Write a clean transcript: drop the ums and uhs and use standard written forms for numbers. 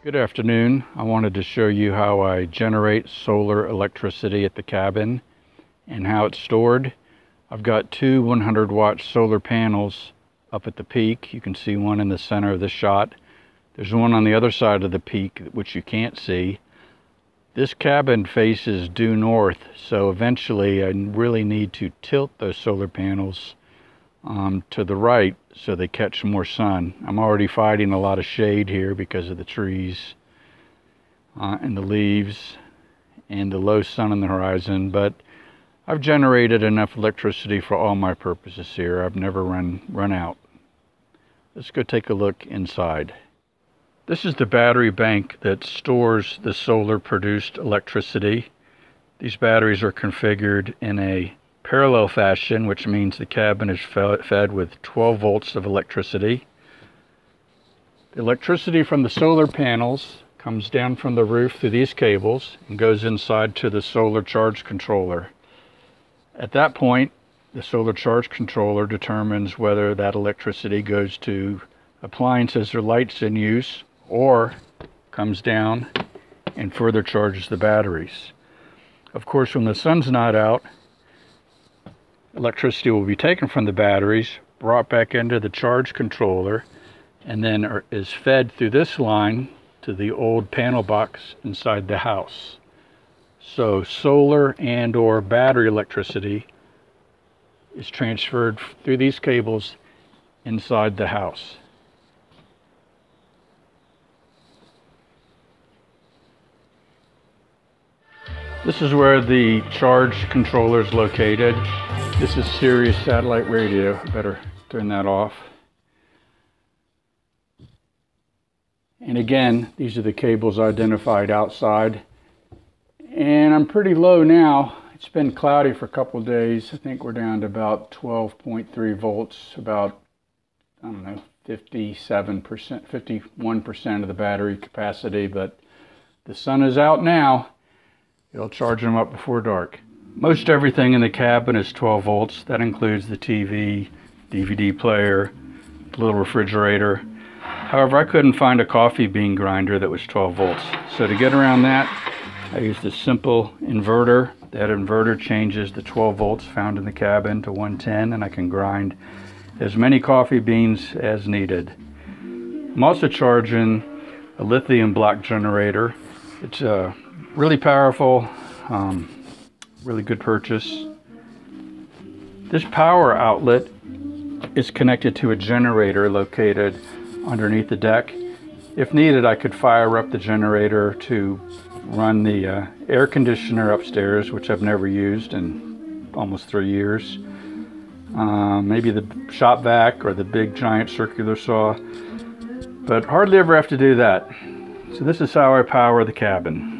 Good afternoon. I wanted to show you how I generate solar electricity at the cabin and how it's stored. I've got two 100-watt solar panels up at the peak. You can see one in the center of the shot. There's one on the other side of the peak which you can't see. This cabin faces due north, so eventually I really need to tilt those solar panels to the right so they catch more sun. I'm already fighting a lot of shade here because of the trees and the leaves and the low sun on the horizon, but I've generated enough electricity for all my purposes here. I've never run out. Let's go take a look inside. This is the battery bank that stores the solar produced electricity. These batteries are configured in a parallel fashion, which means the cabin is fed with 12 volts of electricity. The electricity from the solar panels comes down from the roof through these cables and goes inside to the solar charge controller. At that point, the solar charge controller determines whether that electricity goes to appliances or lights in use or comes down and further charges the batteries. Of course, when the sun's not out, electricity will be taken from the batteries, brought back into the charge controller, and then is fed through this line to the old panel box inside the house. So solar and or battery electricity is transferred through these cables inside the house. This is where the charge controller is located. This is Sirius satellite radio. I better turn that off. And again, these are the cables identified outside. And I'm pretty low now. It's been cloudy for a couple of days. I think we're down to about 12.3 volts, about, I don't know, 57%, 51% of the battery capacity, but the sun is out now. It'll charge them up before dark. Most everything in the cabin is 12 volts. That includes the TV, DVD player, little refrigerator. However, I couldn't find a coffee bean grinder that was 12 volts. So to get around that, I used a simple inverter. That inverter changes the 12 volts found in the cabin to 110, and I can grind as many coffee beans as needed. I'm also charging a lithium block generator. It's really powerful, really good purchase. This power outlet is connected to a generator located underneath the deck. If needed, I could fire up the generator to run the air conditioner upstairs, which I've never used in almost 3 years. Maybe the shop vac or the big giant circular saw, but hardly ever have to do that. So this is how I power the cabin.